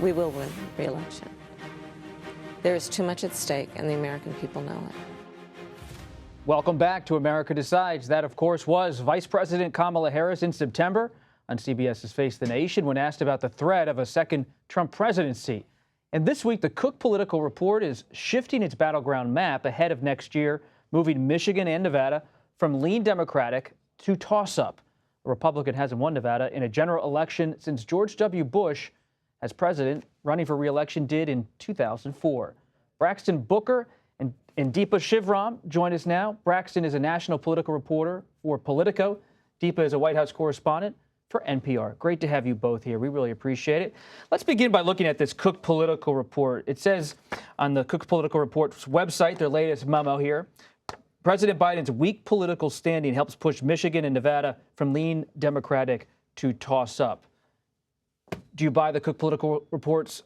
we will win re-election. There is too much at stake, and the American people know it. Welcome back to America Decides. That, of course, was Vice President Kamala Harris in September on CBS's Face the Nation when asked about the threat of a second Trump presidency. And this week, the Cook Political Report is shifting its battleground map ahead of next year, moving Michigan and Nevada from lean Democratic to toss-up. A Republican hasn't won Nevada in a general election since George W. Bush, as president, running for re-election, did in 2004. Braxton Booker and Deepa Shivaram join us now. Braxton is a national political reporter for Politico. Deepa is a White House correspondent for NPR. Great to have you both here. We really appreciate it. Let's begin by looking at this Cook Political Report. It says on the Cook Political Report's website, their latest memo here, President Biden's weak political standing helps push Michigan and Nevada from lean Democratic to toss up. Do you buy the Cook Political Report's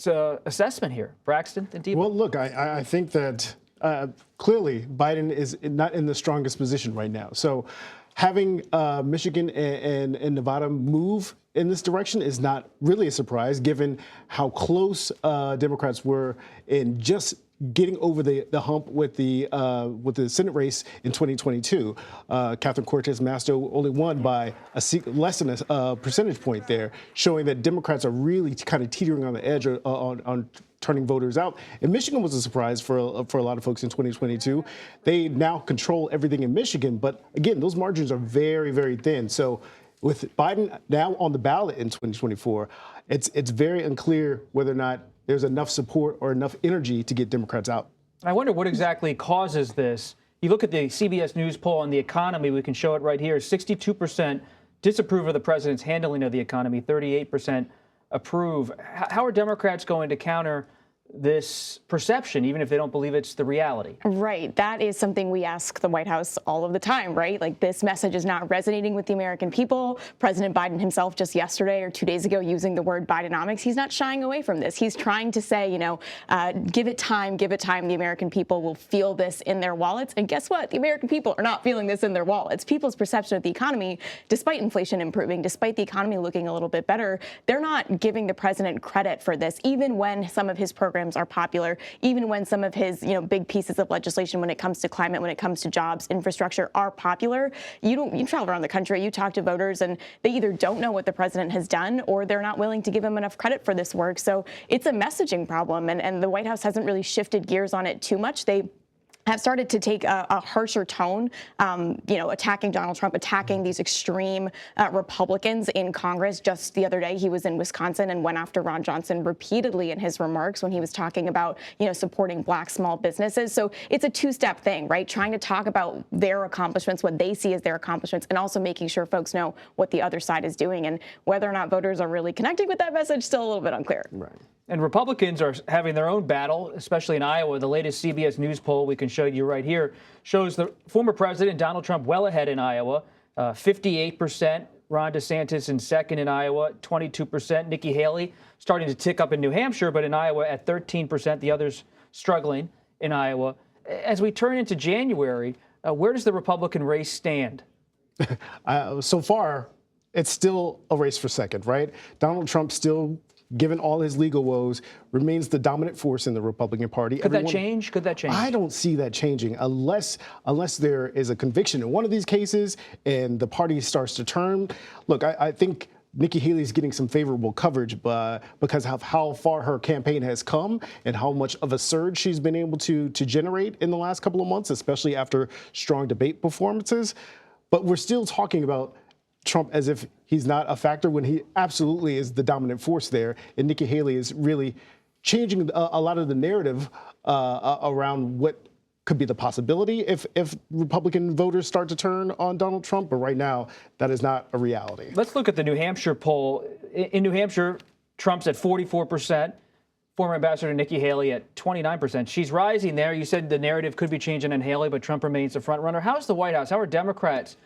assessment here, Braxton and Deepa? Well, look, I think that clearly Biden is not in the strongest position right now. So having Michigan and Nevada move in this direction is not really a surprise, given how close Democrats were in just getting over the hump with the Senate race in 2022. Catherine Cortez Masto only won by less than a percentage point there, showing that Democrats are really kind of teetering on the edge on turning voters out. And Michigan was a surprise for a lot of folks in 2022. They now control everything in Michigan, but again, those margins are very, very thin. So with Biden now on the ballot in 2024, it's very unclear whether or not there's enough support or enough energy to get Democrats out. I wonder what exactly causes this. You look at the CBS News poll on the economy, we can show it right here. 62% disapprove of the president's handling of the economy, 38% approve. How are Democrats going to counter this perception, even if they don't believe it's the reality? Right. That is something we ask the White House all of the time, right? Like, this message is not resonating with the American people. President Biden himself just yesterday or 2 days ago using the word Bidenomics, he's not shying away from this. He's trying to say, give it time, give it time. The American people will feel this in their wallets. And guess what? The American people are not feeling this in their wallets. People's perception of the economy, despite inflation improving, despite the economy looking a little bit better, they're not giving the president credit for this, even when some of his programs are popular, even when some of his, big pieces of legislation when it comes to climate, when it comes to jobs, infrastructure are popular. You travel around the country, you talk to voters, and they either don't know what the president has done or they're not willing to give him enough credit for this work. So it's a messaging problem, and the White House hasn't really shifted gears on it too much. They have started to take a harsher tone, attacking Donald Trump, attacking these extreme Republicans in Congress. Just the other day, he was in Wisconsin and went after Ron Johnson repeatedly in his remarks when he was talking about, supporting black small businesses. So it's a two-step thing, right? Trying to talk about their accomplishments, what they see as their accomplishments, and also making sure folks know what the other side is doing. And whether or not voters are really connecting with that message, still a little bit unclear. Right. And Republicans are having their own battle, especially in Iowa. The latest CBS News poll we can show you right here shows the former president, Donald Trump, well ahead in Iowa, 58%. Ron DeSantis in second in Iowa, 22%. Nikki Haley starting to tick up in New Hampshire, but in Iowa at 13%. The others struggling in Iowa. As we turn into January, where does the Republican race stand? So far, it's still a race for second, right? Donald Trump still, given all his legal woes, remains the dominant force in the Republican Party. Could that change? I don't see that changing unless there is a conviction in one of these cases and the party starts to turn. Look, I think Nikki Haley is getting some favorable coverage because of how far her campaign has come and how much of a surge she's been able to generate in the last couple of months, especially after strong debate performances. But we're still talking about Trump as if he's not a factor when he absolutely is the dominant force there. And Nikki Haley is really changing a lot of the narrative around what could be the possibility if Republican voters start to turn on Donald Trump. But right now, that is not a reality. Let's look at the New Hampshire poll. In New Hampshire, Trump's at 44%. Former Ambassador Nikki Haley at 29%. She's rising there. You said the narrative could be changing on Haley, but Trump remains the front runner. How is the White House? How are Democrats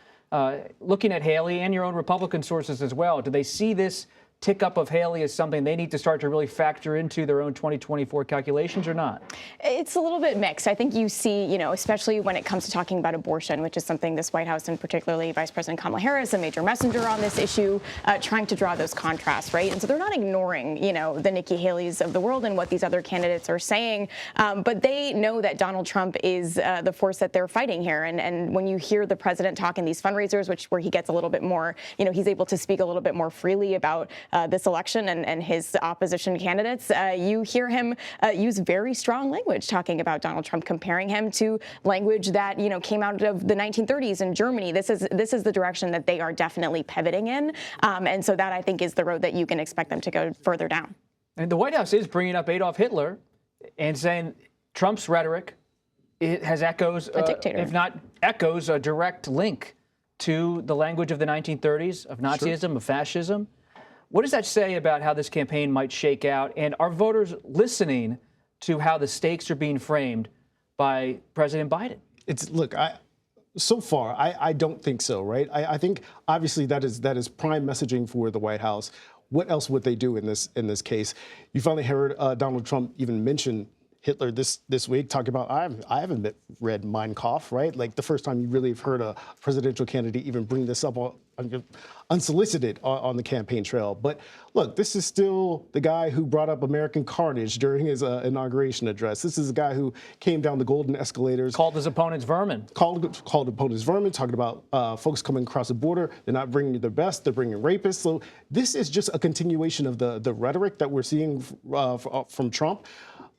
looking at Haley and your own Republican sources as well? Do they see this tick up of Haley is something they need to start to really factor into their own 2024 calculations or not? It's a little bit mixed. I think you see, especially when it comes to talking about abortion, which is something this White House and particularly Vice President Kamala Harris, a major messenger on this issue, trying to draw those contrasts, right? And so they're not ignoring, the Nikki Haley's of the world and what these other candidates are saying, but they know that Donald Trump is the force that they're fighting here. And when you hear the president talk in these fundraisers, where he gets a little bit more, he's able to speak a little bit more freely about this election and his opposition candidates, you hear him use very strong language talking about Donald Trump, comparing him to language that, came out of the 1930s in Germany. This is the direction that they are definitely pivoting in. And so that, I think, is the road that you can expect them to go further down. And the White House is bringing up Adolf Hitler and saying Trump's rhetoric, it has echoes, a dictator. if not echoes, a direct link to the language of the 1930s, of Nazism, of fascism. What does that say about how this campaign might shake out? And are voters listening to how the stakes are being framed by President Biden? So far, I don't think so, right? I think obviously that is prime messaging for the White House. What else would they do in this case? You finally heard Donald Trump even mention Hitler this week, talking about, I haven't read Mein Kampf, right? Like the first time you really have heard a presidential candidate even bring this up unsolicited on the campaign trail. But look, this is still the guy who brought up American carnage during his inauguration address. This is the guy who came down the golden escalators. Called his opponents vermin. Called opponents vermin, talking about folks coming across the border. They're not bringing their best, they're bringing rapists. So this is just a continuation of the rhetoric that we're seeing from Trump.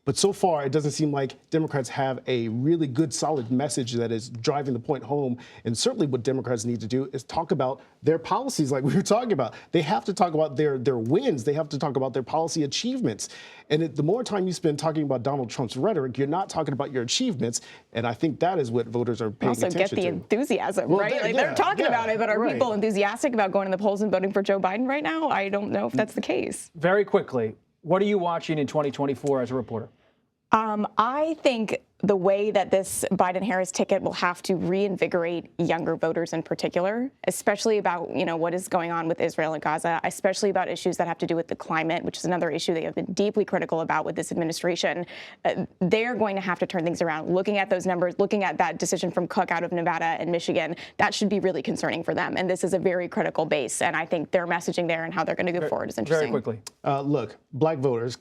But so far, it doesn't seem like Democrats have a really good, solid message that is driving the point home. And certainly what Democrats need to do is talk about their policies like we were talking about. They have to talk about their wins. They have to talk about their policy achievements. And the more time you spend talking about Donald Trump's rhetoric, you're not talking about your achievements. And I think that is what voters are paying attention to. Also get the enthusiasm, right? They're talking about it, but are people enthusiastic about going to the polls and voting for Joe Biden right now? I don't know if that's the case. Very quickly, what are you watching in 2024 as a reporter? I think the way that this Biden-Harris ticket will have to reinvigorate younger voters in particular, especially about, what is going on with Israel and Gaza, especially about issues that have to do with the climate, which is another issue they have been deeply critical about with this administration. They're going to have to turn things around. Looking at those numbers, looking at that decision from Cook out of Nevada and Michigan, that should be really concerning for them. And this is a very critical base. And I think their messaging there and how they're going to go forward is interesting. Very quickly. Look, black voters.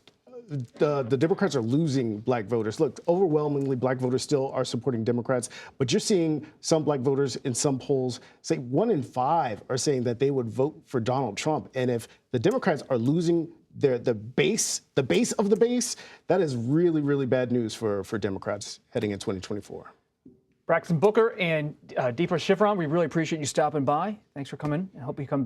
The Democrats are losing black voters. Look, overwhelmingly, black voters still are supporting Democrats, but you're seeing some black voters in some polls say 1 in 5 are saying that they would vote for Donald Trump. And if the Democrats are losing the base of the base, that is really, really bad news for Democrats heading in 2024. Brakkton Booker and Deepa Shivaram, we really appreciate you stopping by. Thanks for coming. I hope you come back.